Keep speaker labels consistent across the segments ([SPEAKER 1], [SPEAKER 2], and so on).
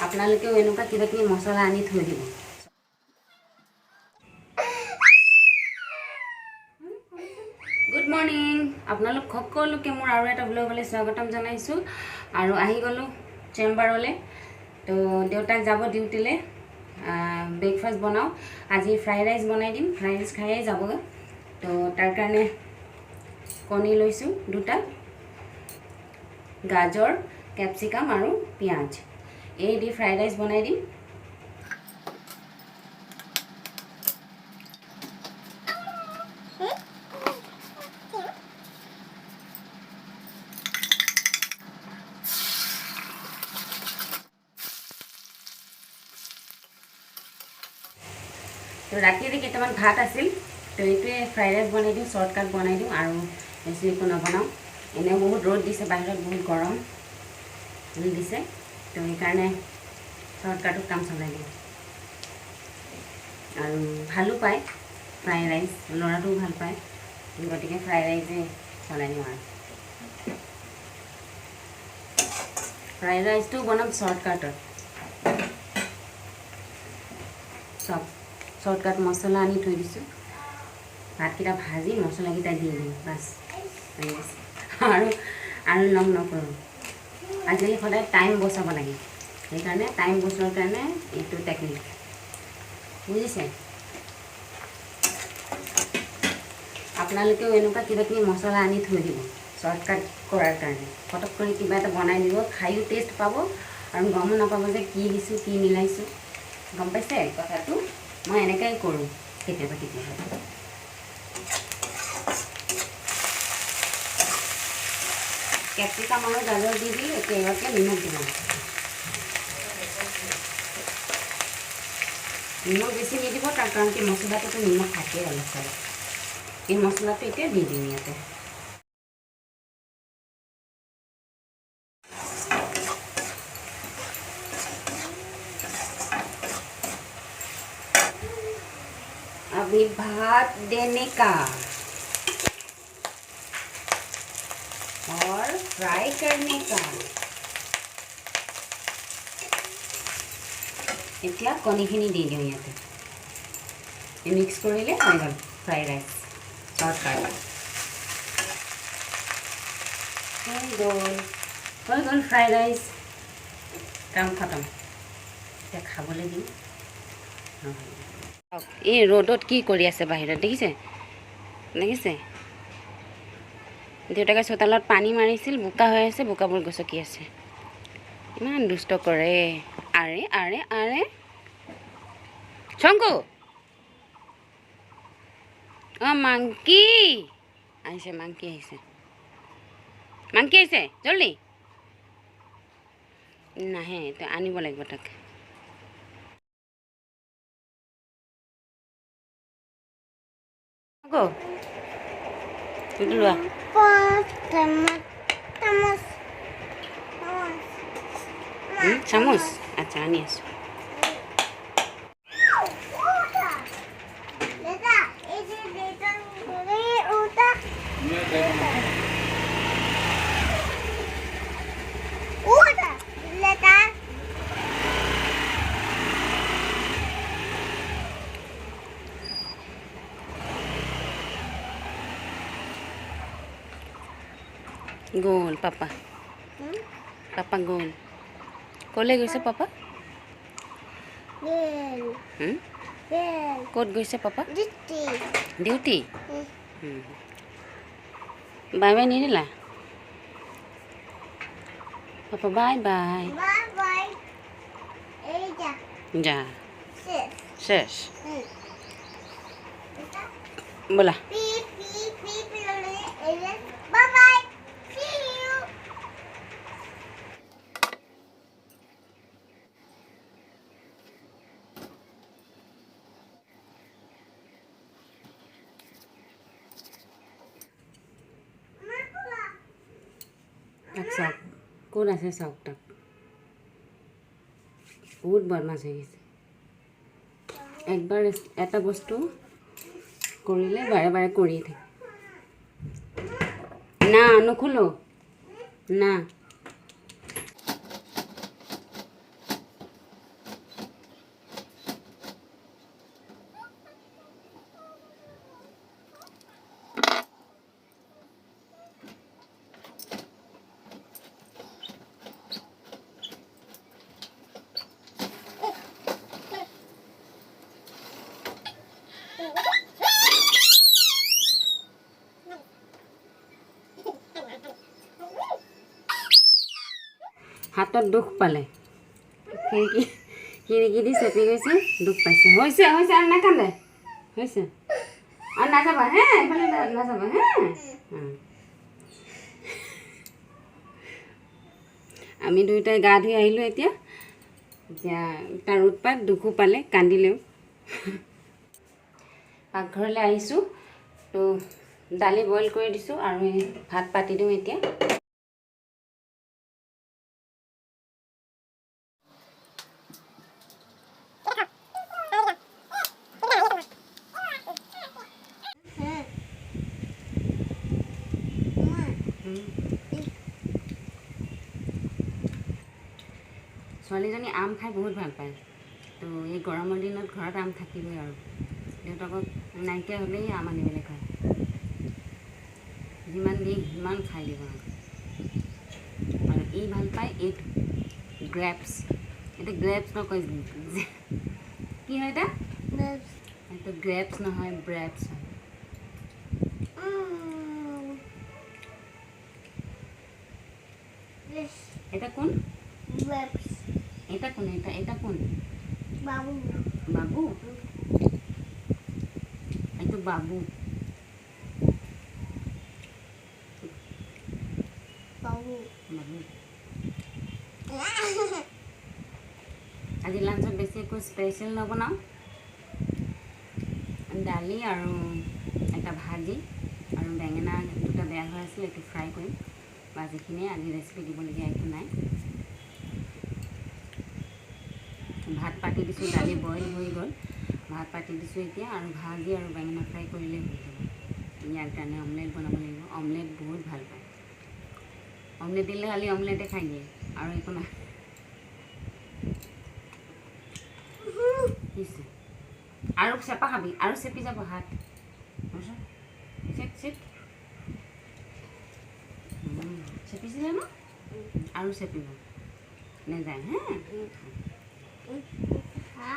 [SPEAKER 1] আপোনালোকেও এনেকুৱা কিবা কিবি মছলা আনি থৈ দিব। গুড মৰ্ণিং, আপোনালোক সকলোকে মোৰ আৰু এটা ব্লগলৈ স্বাগতম জনাইছোঁ। আৰু আহি গ'লোঁ চেম্বাৰলৈ। তো দেউতাক যাব ডিউটিলৈ, ব্ৰেকফাষ্ট বনাওঁ। আজি ফ্ৰাইড ৰাইচ বনাই দিম, ফ্ৰাইড ৰাইচ খায়েই যাবগৈ। তো তাৰ কাৰণে কণী লৈছোঁ 2টা, গাজৰ, কেপচিকাম আৰু পিঁয়াজ এই দি ফ্ৰাইড ৰাইচ বনাই দিম। তো ৰাতিৰে কেইটামান ভাত আছিল, তো এইটোৱে ফ্ৰাইড ৰাইচ বনাই দিওঁ, শ্বৰ্টকাট বনাই দিওঁ আৰু বেছি একো নবনাওঁ। এনেও বহুত ৰ'দ দিছে, বাহিৰত বহুত গৰম দিছে, তো সেইকাৰণে শ্বৰ্টকাটত কাম চলাই দিওঁ। আৰু ভালো পায় ফ্ৰাইড ৰাইচ, ল'ৰাটোও ভাল পায়, গতিকে ফ্ৰাইড ৰাইচে চলাই দিওঁ। আৰু ফ্ৰাইড ৰাইচটো বনাম শ্বৰ্টকাটত। চব শ্বৰ্টকাট মছলা আনি থৈ দিছোঁ, ভাতকেইটা ভাজি মছলাকেইটা দি দিওঁ, বাছ হৈ গৈছে। আৰু লং নকৰোঁ। আজিকালি সদায় টাইম বচাব লাগে, সেইকাৰণে টাইম বচোৱাৰ কাৰণে এইটো টেকনিক, বুজিছে? আপোনালোকেও এনেকুৱা কিবা কিবি মছলা আনি থৈ দিব শ্বৰ্টকাট কৰাৰ কাৰণে। ফটক কৰি কিবা এটা বনাই দিব, খায়ো টেষ্ট পাব আৰু গমো নাপাব যে কি দিছোঁ কি মিলাইছোঁ। গম পাইছে কথাটো? মই এনেকৈ কৰোঁ কেতিয়াবা কেতিয়াবা। কেপচিকাম আৰু গাজৰ দি দিলোঁ, একেবাৰে নিমখ দিব। নিমখ বেছি নিদিব, তাৰ কাৰণ কি মছলাটোতো নিমখ থাকেই অলপ চলপ। এই মছলাটো এতিয়া দি দিম ইয়াতে। अभी भात देने का और फ्राई करने का। এতিয়া কণীখিনি দি দিওঁ ইয়াতে। মিক্স কৰিলে হৈ গ'ল ফ্ৰাইড ৰাইচ শ্বৰ্টকাট। হৈ গ'ল ফ্ৰাইড ৰাইচ, কাম খতম। এতিয়া খাবলৈ দিম। এই ৰ'দত কি কৰি আছে বাহিৰত, দেখিছে? দেউতাকে চোতালত পানী মাৰিছিল, বোকা হৈ আছে, বোকাবোৰ গছকি আছে। ইমান দুষ্ট কৰে। আৰে আৰে আৰে শংকু, অঁ মাংকি আহিছে, মাংকি আহিছে, জলদি নাহে, তো আনিব লাগিব তাক। লোৱা চামুচ, আচ্ছা আনি আছোঁ। গ'ল পাপা, গ'ল। ক'লৈ গৈছে পাপা? ক'ত গৈছে পাপা? ডিউটি। বাই বাই নিদিলা পাপা? বাই বাই যা, শেষ। বলা চাওক ক'ত আছে, চাওক তাক। বহুত বদমাছ হৈ গৈছে। একবাৰ এটা বস্তু কৰিলে বাৰে বাৰে কৰিয়ে থাকে। না নোখোলো না। হাতত দুখ পালে খিৰিকি দি চেপি গৈছে দুখ পাইছে হৈছে হৈছে আৰু নাকান্দে হৈছে আৰু নাযাবা হে এইফালে নাযাবা হে আমি দুয়োটাই গা ধুই আহিলোঁ এতিয়া তাৰ উৎপাত দুখো পালে কান্দিলেও পাকঘৰলৈ আহিছোঁ তো দালি বইল কৰি দিছোঁ আৰু ভাত পাতি দিওঁ এতিয়া ছোৱালীজনী আম খাই বহুত ভাল পায় তো এই গৰমৰ দিনত ঘৰত আম থাকিবই আৰু দেউতাকক নাইকিয়া হ'লেই আম আনিবলৈ কয় যিমান দিয়ে সিমান খাই দিব আৰু এই ভাল পায় এইটো গ্ৰেপছ এইটো গ্ৰেপছ নকয় কি হয় এটা এইটো গ্ৰেপছ নহয় ব্ৰেপছ হয় এটা কোন এটা কোন এটা কোন বাবু বাবু itu babu babu আজি লাঞ্চত বেছি একো স্পেচিয়েল নবনাওঁ দালি আৰু এটা ভাজি আৰু বেঙেনা দুটা বেয়া হৈ আছিল এইটো ফ্ৰাই কৰিম বাজিখিনিয়ে আজি ৰেচিপি দিবলগীয়া একো নাই ভাত পাতি দিছোঁ দালি বইল হৈ গ'ল ভাত পাতি দিছোঁ এতিয়া আৰু ভাজি আৰু বেঙেনা ফ্ৰাই কৰিলে হৈ যাব ইয়াৰ কাৰণে অমলেট বনাব লাগিব অমলেট বহুত ভাল পায় অমলেট দিলে খালি অমলেটে খাই দিয়ে আৰু একো নাই আৰু চেপা খাবি আৰু চেপি যাব হাত চেপ চেপ চেপিছিলে ন আৰু চেপিব নেযায় হা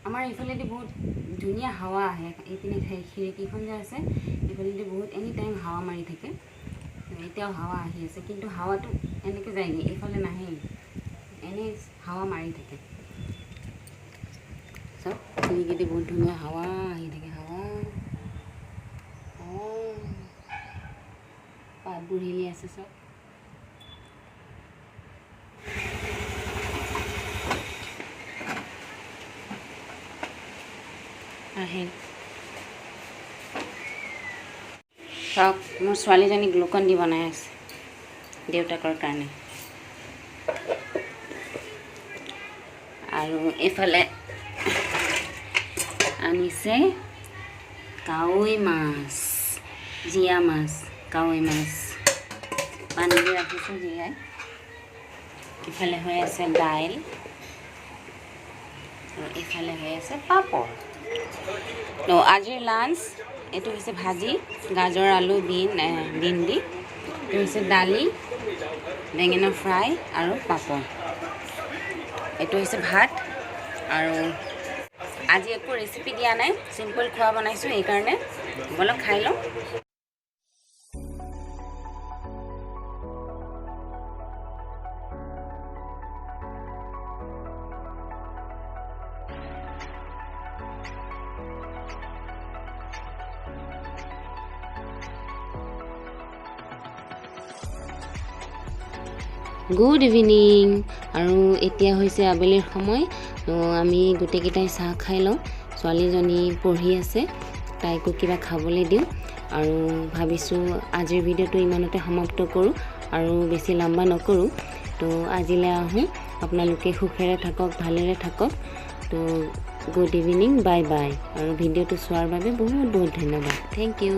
[SPEAKER 1] আমাৰ এইফালেদি বহুত ধুনীয়া হাৱা আহে এইপিনে খিৰিকীখন যে আছে এইফালেদি বহুত এনি টাইম হাৱা মাৰি থাকে এতিয়াও হাৱা আহি আছে কিন্তু হাৱাটো এনেকৈ যায়গৈ এইফালে নাহে এনেই হাৱা মাৰি থাকে চব খিৰিকীদি বহুত ধুনীয়া হাৱা আহি থাকে হাৱা পাতবোৰ হিলি আছে চব আহে চাওক মোৰ ছোৱালীজনী গ্লুকন দি বনাই আছে দেউতাকৰ কাৰণে আৰু এইফালে আনিছে কাৱৈ মাছ জীয়া মাছ কাৱৈ মাছ পানী দি ৰাখিছোঁ জীয়াই ইফালে হৈ আছে দাইল আৰু এইফালে হৈ আছে পাপৰ তো আজিৰ লাঞ্চ এইটো হৈছে ভাজি গাজৰ আলু বিন দি এইটো হৈছে দালি বেঙেনা ফ্ৰাই আৰু পাপৰ এইটো হৈছে ভাত আৰু আজি একো ৰেচিপি দিয়া নাই চিম্পল খোৱা বনাইছোঁ এইকাৰণে বলক খাই লওঁ গুড ইভিনিং আৰু এতিয়া হৈছে আবেলিৰ সময় তো আমি গোটেইকেইটাই চাহ খাই লওঁ ছোৱালীজনী পঢ়ি আছে তাইকো কিবা খাবলৈ দিওঁ আৰু ভাবিছোঁ আজিৰ ভিডিঅ'টো ইমানতে সমাপ্ত কৰোঁ আৰু বেছি লম্বা নকৰোঁ তো আজিলৈ আহোঁ আপোনালোকে সুখেৰে থাকক ভালেৰে থাকক তো গুড ইভিনিং বাই বাই আৰু ভিডিঅ'টো চোৱাৰ বাবে বহুত বহুত ধন্যবাদ থেংক ইউ